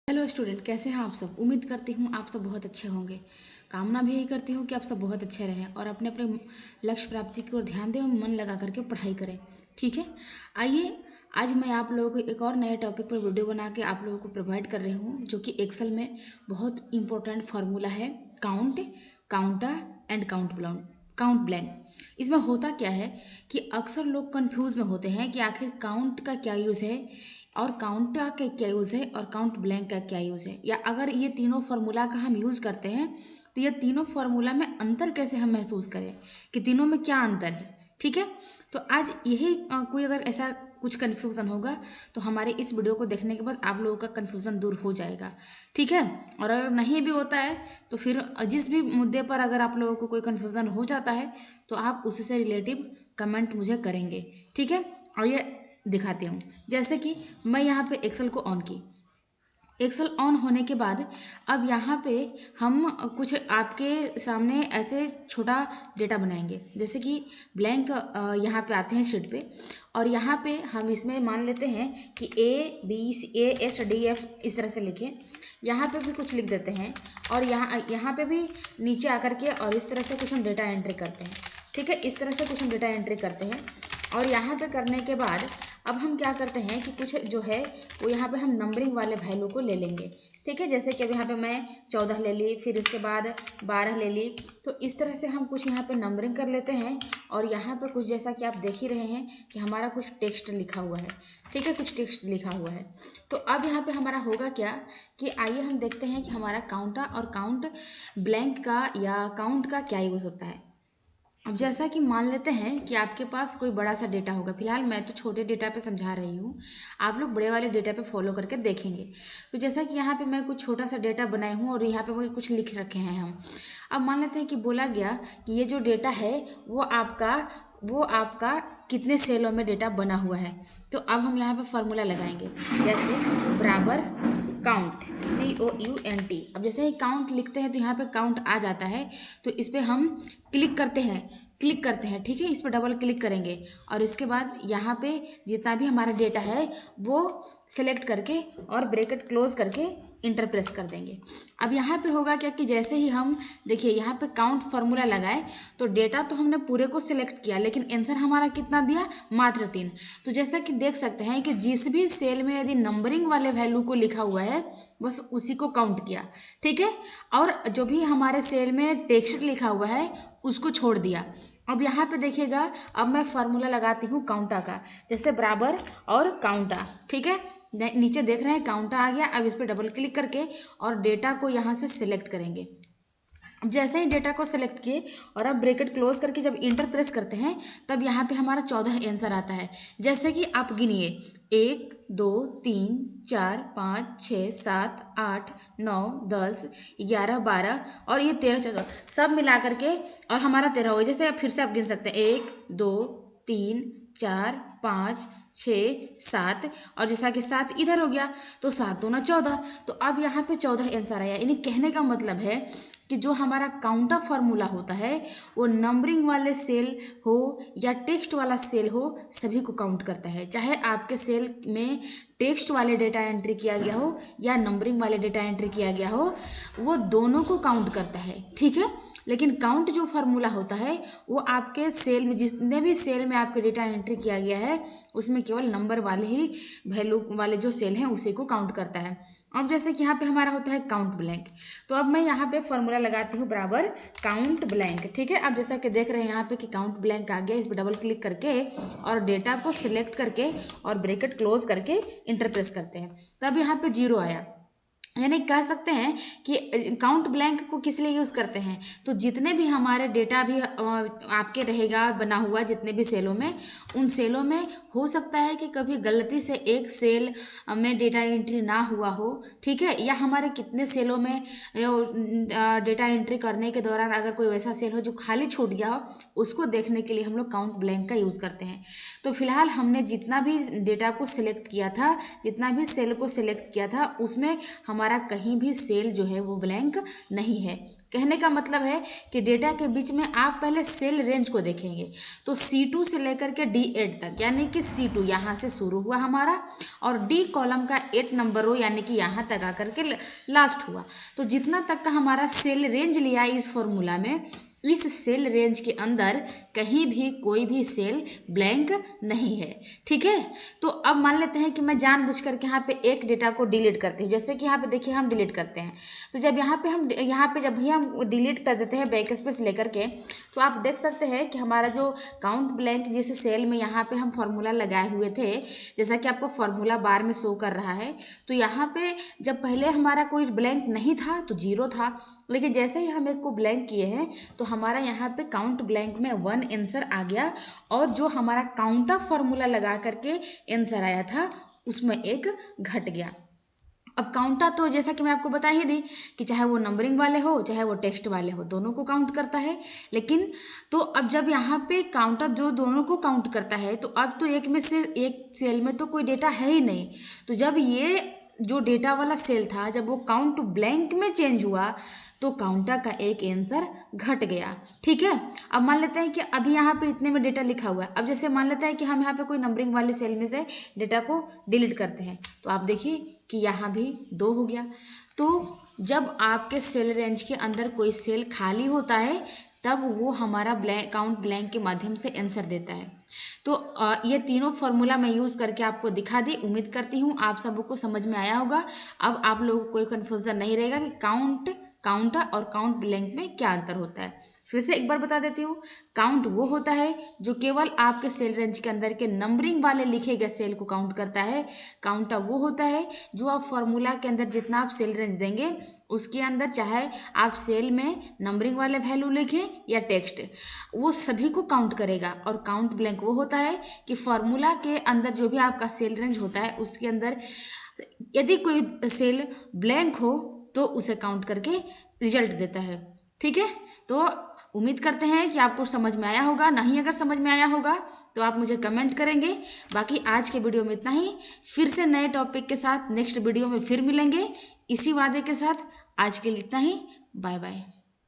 Hello student, कैसे हैं आप सब। उम्मीद करती हूँ आप सब बहुत अच्छे होंगे। कामना भी यही करती हूँ कि आप सब बहुत अच्छे रहें और अपने अपने लक्ष्य प्राप्ति की ओर ध्यान दें और मन लगा करके पढ़ाई करें। ठीक है, आइए आज मैं आप लोगों को एक और नए टॉपिक पर वीडियो बना के आप लोगों को प्रोवाइड कर रही हूँ, जो कि एक्सेल में बहुत इंपॉर्टेंट फार्मूला है। Count, counta and count blank. इसमें होता क्या है कि अक्सर लोग कंफ्यूज में होते हैं कि आखिर काउंट का क्या यूज़ है और काउंट का क्या यूज़ है और काउंट ब्लैंक का क्या यूज़ है, या अगर ये तीनों फार्मूला का हम यूज़ करते हैं तो ये तीनों फार्मूला में अंतर कैसे हम महसूस करें कि तीनों में क्या अंतर है। ठीक है, तो आज यही कोई अगर ऐसा कुछ कन्फ्यूज़न होगा तो हमारे इस वीडियो को देखने के बाद आप लोगों का कन्फ्यूज़न दूर हो जाएगा। ठीक है, और अगर नहीं भी होता है तो फिर जिस भी मुद्दे पर अगर आप लोगों को कोई कन्फ्यूज़न हो जाता है तो आप उससे रिलेटिव कमेंट मुझे करेंगे। ठीक है, और ये दिखाती हूँ। जैसे कि मैं यहाँ पे एक्सेल को ऑन की, एक्सेल ऑन होने के बाद अब यहाँ पे हम कुछ आपके सामने ऐसे छोटा डेटा बनाएंगे, जैसे कि ब्लैंक यहाँ पे आते हैं शीट पे, और यहाँ पे हम इसमें मान लेते हैं कि ABCAHDF इस तरह से लिखें। यहाँ पे भी कुछ लिख देते हैं और यहाँ पे भी नीचे आकर के और इस तरह से कुछ हम डेटा एंट्री करते हैं। ठीक है, इस तरह से कुछ हम डेटा एंट्री करते हैं और यहाँ पे करने के बाद अब हम क्या करते हैं कि कुछ जो है वो यहाँ पे हम नंबरिंग वाले वैल्यू को ले लेंगे। ठीक है, जैसे कि अब यहाँ पे मैं 14 ले ली, फिर इसके बाद 12 ले ली, तो इस तरह से हम कुछ यहाँ पे नंबरिंग कर लेते हैं। और यहाँ पे कुछ जैसा कि आप देख ही रहे हैं कि हमारा कुछ टेक्स्ट लिखा हुआ है। ठीक है, कुछ टेक्स्ट लिखा हुआ है। तो अब यहाँ पे हमारा होगा क्या कि आइए हम देखते हैं कि हमारा काउंटा और काउंट ब्लैंक का या काउंट का क्या यूज़ होता है। अब जैसा कि मान लेते हैं कि आपके पास कोई बड़ा सा डेटा होगा, फिलहाल मैं तो छोटे डेटा पे समझा रही हूँ, आप लोग बड़े वाले डेटा पे फॉलो करके देखेंगे। तो जैसा कि यहाँ पे मैं कुछ छोटा सा डेटा बनाई हूँ और यहाँ पे वो कुछ लिख रखे हैं हम। अब मान लेते हैं कि बोला गया कि ये जो डेटा है वो आपका कितने सेलों में डेटा बना हुआ है। तो अब हम यहाँ पे फॉर्मूला लगाएंगे, जैसे बराबर काउंट COUNT। अब जैसे ही काउंट लिखते हैं तो यहाँ पे काउंट आ जाता है, तो इस पर हम क्लिक करते हैं। ठीक है, इस पर डबल क्लिक करेंगे और इसके बाद यहाँ पे जितना भी हमारा डेटा है वो सिलेक्ट करके और ब्रैकेट क्लोज करके इंटर प्रेस कर देंगे। अब यहाँ पे होगा क्या कि जैसे ही हम देखिए यहाँ पे काउंट फार्मूला लगाए तो डेटा तो हमने पूरे को सिलेक्ट किया, लेकिन आंसर हमारा कितना दिया, मात्र 3। तो जैसा कि देख सकते हैं कि जिस भी सेल में यदि नंबरिंग वाले वैल्यू को लिखा हुआ है बस उसी को काउंट किया। ठीक है, और जो भी हमारे सेल में टेक्स्ट लिखा हुआ है उसको छोड़ दिया। अब यहाँ पे देखिएगा, अब मैं फार्मूला लगाती हूँ काउंटा का, जैसे बराबर और काउंटा। ठीक है, नीचे देख रहे हैं काउंटा आ गया। अब इस पर डबल क्लिक करके और डेटा को यहाँ से सिलेक्ट करेंगे। अब जैसे ही डेटा को सिलेक्ट किए और अब ब्रैकेट क्लोज करके जब इंटर प्रेस करते हैं तब यहाँ पे हमारा 14 आंसर आता है। जैसे कि आप गिनिए 1 2 3 4 5 6 7 8 9 10 11 12 और ये 13 14 सब मिला करके और हमारा 13 हो गया। जैसे आप फिर से आप गिन सकते हैं 1 2 3 4 5 6 7 और जैसा कि 7 इधर हो गया तो 7 दूना 14। तो अब यहाँ पे 14 आंसर आया। यानी कहने का मतलब है कि जो हमारा काउंटर फार्मूला होता है वो नंबरिंग वाले सेल हो या टेक्स्ट वाला सेल हो सभी को काउंट करता है, चाहे आपके सेल में टेक्स्ट वाले डेटा एंट्री किया गया हो या नंबरिंग वाले डेटा एंट्री किया गया हो, वो दोनों को काउंट करता है। ठीक है, लेकिन काउंट जो फार्मूला होता है वो आपके सेल में जितने भी सेल में आपके डेटा एंट्री किया गया है उसमें केवल नंबर वाले ही वैल्यू वाले जो सेल हैं उसी को काउंट करता है। अब जैसे कि यहाँ पे हमारा होता है काउंट ब्लैंक, तो अब मैं यहाँ पे फॉर्मूला लगाती हूँ बराबर काउंट ब्लैंक। ठीक है, अब जैसा कि देख रहे हैं यहाँ पे कि काउंट ब्लैंक आ गया, इस पर डबल क्लिक करके और डेटा को सिलेक्ट करके और ब्रैकेट क्लोज करके इंटर प्रेस करते हैं, तब यहाँ पे 0 आया। यानी कह सकते हैं कि काउंट ब्लैंक को किस लिए यूज़ करते हैं, तो जितने भी हमारे डेटा भी आपके रहेगा बना हुआ जितने भी सेलों में, उन सेलों में हो सकता है कि कभी गलती से एक सेल में डेटा एंट्री ना हुआ हो। ठीक है, या हमारे कितने सेलों में डेटा एंट्री करने के दौरान अगर कोई वैसा सेल हो जो खाली छूट गया हो, उसको देखने के लिए हम लोग काउंट ब्लैंक का यूज़ करते हैं। तो फिलहाल हमने जितना भी डेटा को सिलेक्ट किया था, जितना भी सेल को सिलेक्ट किया था, उसमें हमारा कहीं भी सेल जो है वो ब्लैंक नहीं है। कहने का मतलब है कि डेटा के बीच में आप पहले सेल रेंज को देखेंगे, तो C2 से लेकर के D8 तक, यानी कि C2 यहाँ से शुरू हुआ हमारा और D कॉलम का 8 नंबर रो यानी कि यहाँ तक आकर के लास्ट हुआ। तो जितना तक का हमारा सेल रेंज लिया इस फॉर्मूला में, इस सेल रेंज के अंदर कहीं भी कोई भी सेल ब्लैंक नहीं है। ठीक है, तो अब मान लेते हैं कि मैं जानबूझ करके यहाँ पे एक डेटा को डिलीट करती हूँ। जैसे कि यहाँ पे देखिए हम डिलीट करते हैं, तो जब यहाँ पे जब भी हम डिलीट कर देते हैं बैक स्पेस लेकर के, तो आप देख सकते हैं कि हमारा जो काउंट ब्लैंक जिस सेल में यहाँ पे हम फॉर्मूला लगाए हुए थे, जैसा कि आपको फॉर्मूला बार में शो कर रहा है, तो यहाँ पे जब पहले हमारा कोई ब्लैंक नहीं था तो 0 था, लेकिन जैसे ही हम एक को ब्लैंक किए हैं तो हमारा यहाँ पे काउंट ब्लैंक में 1 आंसर आ गया, और जो हमारा काउंट ऑफ फॉर्मूला लगा करके आंसर आया था उसमें 1 घट गया। अब काउंटा तो जैसा कि मैं आपको बता ही दी कि चाहे वो नंबरिंग वाले हो चाहे वो टेक्स्ट वाले हो, दोनों को काउंट करता है। लेकिन तो अब जब यहाँ पे काउंटर जो दोनों को काउंट करता है, तो अब तो एक में से एक सेल में तो कोई डेटा है ही नहीं, तो जब ये जो डेटा वाला सेल था जब वो काउंट ब्लैंक में चेंज हुआ तो काउंटा का एक आंसर घट गया। ठीक है, अब मान लेते हैं कि अभी यहाँ पे इतने में डेटा लिखा हुआ है। अब जैसे मान लेते हैं कि हम यहाँ पे कोई नंबरिंग वाले सेल में से डेटा को डिलीट करते हैं, तो आप देखिए कि यहाँ भी 2 हो गया। तो जब आपके सेल रेंज के अंदर कोई सेल खाली होता है तब वो हमारा काउंट ब्लैंक के माध्यम से आंसर देता है। तो ये तीनों फार्मूला मैं यूज़ करके आपको दिखा दी। उम्मीद करती हूँ आप सबको समझ में आया होगा। अब आप लोगों को कोई कन्फ्यूज़न नहीं रहेगा कि काउंटर और काउंट ब्लैंक में क्या अंतर होता है। फिर से एक बार बता देती हूँ, काउंट वो होता है जो केवल आपके सेल रेंज के अंदर के नंबरिंग वाले लिखे गए सेल को काउंट करता है। काउंटर वो होता है जो आप फॉर्मूला के अंदर जितना आप सेल रेंज देंगे उसके अंदर चाहे आप सेल में नंबरिंग वाले वैल्यू लिखें या टेक्स्ट, वो सभी को काउंट करेगा। और काउंट ब्लैंक वो होता है कि फॉर्मूला के अंदर जो भी आपका सेल रेंज होता है उसके अंदर यदि कोई सेल ब्लैंक हो तो उसे काउंट करके रिजल्ट देता है। ठीक है, तो उम्मीद करते हैं कि आपको समझ में आया होगा। नहीं अगर समझ में आया होगा तो आप मुझे कमेंट करेंगे। बाकी आज के वीडियो में इतना ही, फिर से नए टॉपिक के साथ नेक्स्ट वीडियो में फिर मिलेंगे इसी वादे के साथ। आज के लिए इतना ही, बाय बाय।